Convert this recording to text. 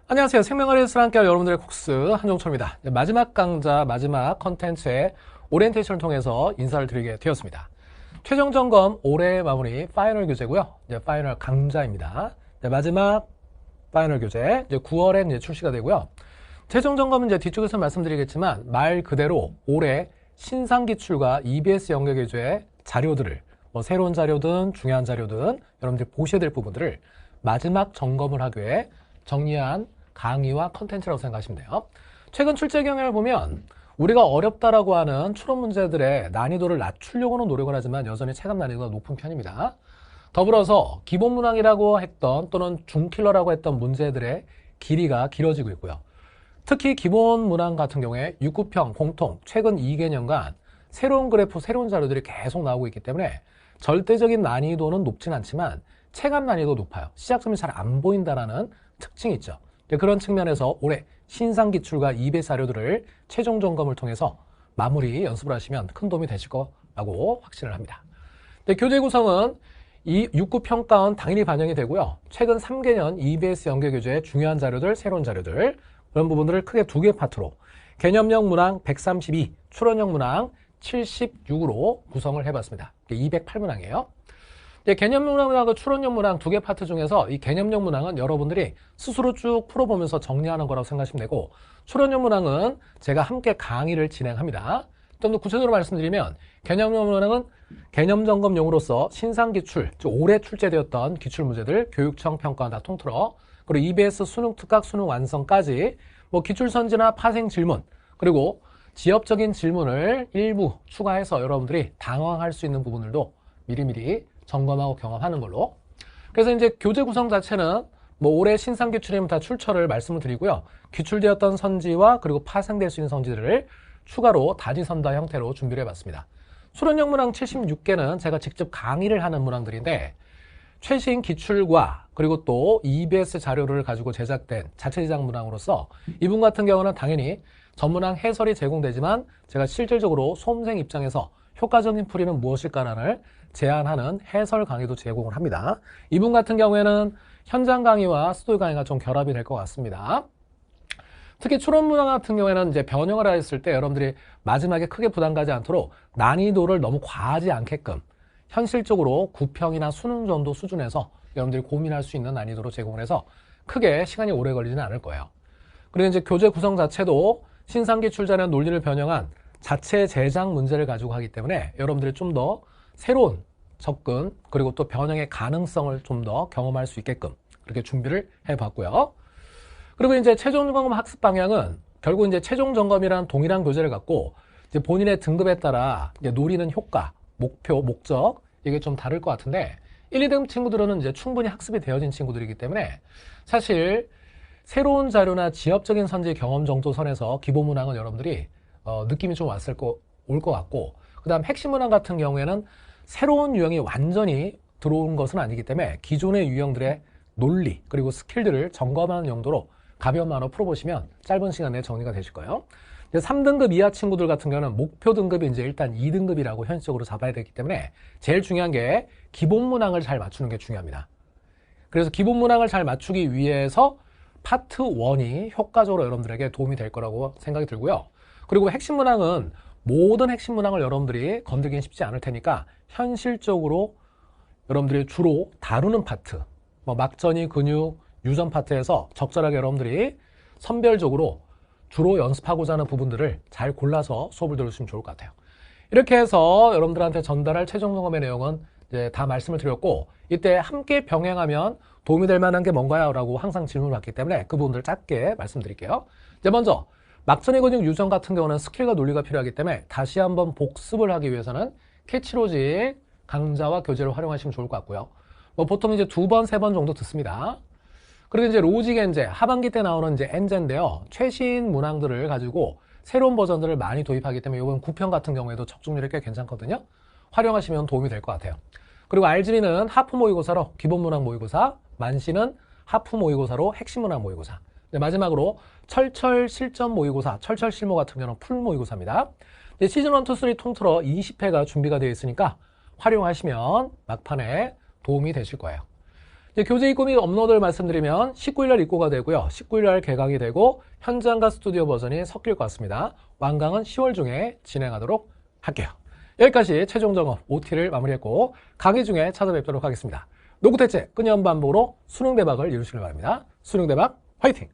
안녕하세요. 생명아리에서 함께할 여러분들의 콕스 한종철입니다. 마지막 강좌, 마지막 컨텐츠의 오리엔테이션을 통해서 인사를 드리게 되었습니다. 최종 점검 올해 마무리 파이널 교재고요. 이제 파이널 강좌입니다. 마지막 파이널 교재 이제 9월에 이제 출시가 되고요. 최종 점검은 이제 뒤쪽에서 말씀드리겠지만 말 그대로 올해 신상 기출과 EBS 연계 교재의 자료들을 새로운 자료든 중요한 자료든 여러분들이 보셔야 될 부분들을 마지막 점검을 하기 위해 정리한 강의와 컨텐츠라고 생각하시면 돼요. 최근 출제 경향을 보면 우리가 어렵다라고 하는 추론 문제들의 난이도를 낮추려고는 노력을 하지만 여전히 체감 난이도가 높은 편입니다. 더불어서 기본 문항이라고 했던 또는 중킬러라고 했던 문제들의 길이가 길어지고 있고요. 특히 기본 문항 같은 경우에 6급형, 공통, 최근 2개년간 새로운 그래프, 새로운 자료들이 계속 나오고 있기 때문에 절대적인 난이도는 높진 않지만 체감 난이도 높아요. 시작점이 잘 안 보인다라는 특징이 있죠. 그런 측면에서 올해 신상 기출과 EBS 자료들을 최종 점검을 통해서 마무리 연습을 하시면 큰 도움이 되실 거라고 확신을 합니다. 교재 구성은 이 6급 평가원 당연히 반영이 되고요. 최근 3개년 EBS 연계 교재의 중요한 자료들, 새로운 자료들 그런 부분들을 크게 두 개 파트로 개념형 문항 132, 추론형 문항 76으로 구성을 해봤습니다. 208문항이에요. 개념형 문항과 추론형 문항 두 개 파트 중에서 이 개념형 문항은 여러분들이 스스로 쭉 풀어보면서 정리하는 거라고 생각하시면 되고, 추론형 문항은 제가 함께 강의를 진행합니다. 좀 더 구체적으로 말씀드리면 개념형 문항은 개념 점검용으로서 신상 기출, 즉 올해 출제되었던 기출 문제들 교육청 평가원 다 통틀어, 그리고 EBS 수능 특각 수능 완성까지 기출 선지나 파생 질문, 그리고 지엽적인 질문을 일부 추가해서 여러분들이 당황할 수 있는 부분들도 미리미리 점검하고 경험하는 걸로. 그래서 이제 교재 구성 자체는 올해 신상 기출이면 다 출처를 말씀을 드리고요. 기출되었던 선지와 그리고 파생될 수 있는 선지들을 추가로 다지선다 형태로 준비를 해봤습니다. 수련형 문항 76개는 제가 직접 강의를 하는 문항들인데, 최신 기출과 그리고 또 EBS 자료를 가지고 제작된 자체 제작 문항으로서 이분 같은 경우는 당연히 전문항 해설이 제공되지만 제가 실질적으로 수험생 입장에서 효과적인 풀이는 무엇일까를 제안하는 해설 강의도 제공을 합니다. 이분 같은 경우에는 현장 강의와 스토리 강의가 좀 결합이 될 것 같습니다. 특히 추론 문항 같은 경우에는 이제 변형을 했을 때 여러분들이 마지막에 크게 부담 가지 않도록 난이도를 너무 과하지 않게끔 현실적으로 9평이나 수능 정도 수준에서 여러분들이 고민할 수 있는 난이도로 제공을 해서 크게 시간이 오래 걸리지는 않을 거예요. 그리고 이제 교재 구성 자체도 신상기 출제는 논리를 변형한 자체 제작 문제를 가지고 하기 때문에 여러분들이 좀 더 새로운 접근 그리고 또 변형의 가능성을 좀 더 경험할 수 있게끔 그렇게 준비를 해봤고요. 그리고 이제 최종 점검 학습 방향은 결국 이제 최종 점검이라는 동일한 교재를 갖고 이제 본인의 등급에 따라 이제 노리는 효과, 목표, 목적 이게 좀 다를 것 같은데 1, 2등 친구들은 이제 충분히 학습이 되어진 친구들이기 때문에 사실 새로운 자료나 지엽적인 선지 경험 정도 선에서 기본 문항은 여러분들이 느낌이 좀 올 것 같고, 그 다음 핵심 문항 같은 경우에는 새로운 유형이 완전히 들어온 것은 아니기 때문에 기존의 유형들의 논리 그리고 스킬들을 점검하는 용도로 가벼운 만화 풀어보시면 짧은 시간 내에 정리가 되실 거예요. 3등급 이하 친구들 같은 경우는 목표 등급이 이제 일단 2등급이라고 현실적으로 잡아야 되기 때문에 제일 중요한 게 기본 문항을 잘 맞추는 게 중요합니다. 그래서 기본 문항을 잘 맞추기 위해서 파트 1이 효과적으로 여러분들에게 도움이 될 거라고 생각이 들고요. 그리고 핵심 문항은 모든 핵심 문항을 여러분들이 건들기는 쉽지 않을 테니까 현실적으로 여러분들이 주로 다루는 파트, 막전이 근육, 유전 파트에서 적절하게 여러분들이 선별적으로 주로 연습하고자 하는 부분들을 잘 골라서 수업을 들으시면 좋을 것 같아요. 이렇게 해서 여러분들한테 전달할 최종 점검의 내용은 이제 다 말씀을 드렸고, 이때 함께 병행하면 도움이 될 만한 게 뭔가요? 라고 항상 질문을 받기 때문에 그 부분들 짧게 말씀드릴게요. 이제 먼저 막전의 근육 유전 같은 경우는 스킬과 논리가 필요하기 때문에 다시 한번 복습을 하기 위해서는 캐치로직 강좌와 교재를 활용하시면 좋을 것 같고요. 보통 이제 2번, 3번 정도 듣습니다. 그리고 이제 로직 엔제, 하반기 때 나오는 이제 엔제인데요. 최신 문항들을 가지고 새로운 버전들을 많이 도입하기 때문에 이번 9편 같은 경우에도 적중률이 꽤 괜찮거든요. 활용하시면 도움이 될 것 같아요. 그리고 알지리는 하프 모의고사로 기본 문항 모의고사, 만시는 하프 모의고사로 핵심 문항 모의고사. 마지막으로 철철 실전 모의고사, 철철 실모 같은 경우는 풀 모의고사입니다. 시즌 1, 2, 3 통틀어 20회가 준비가 되어 있으니까 활용하시면 막판에 도움이 되실 거예요. 이제 교재 입고 및 업로드를 말씀드리면 19일날 입고가 되고요. 19일날 개강이 되고 현장과 스튜디오 버전이 섞일 것 같습니다. 완강은 10월 중에 진행하도록 할게요. 여기까지 최종 점검 OT를 마무리했고 강의 중에 찾아뵙도록 하겠습니다. 노구 대체 끊임 반복으로 수능 대박을 이루시길 바랍니다. 수능 대박 화이팅!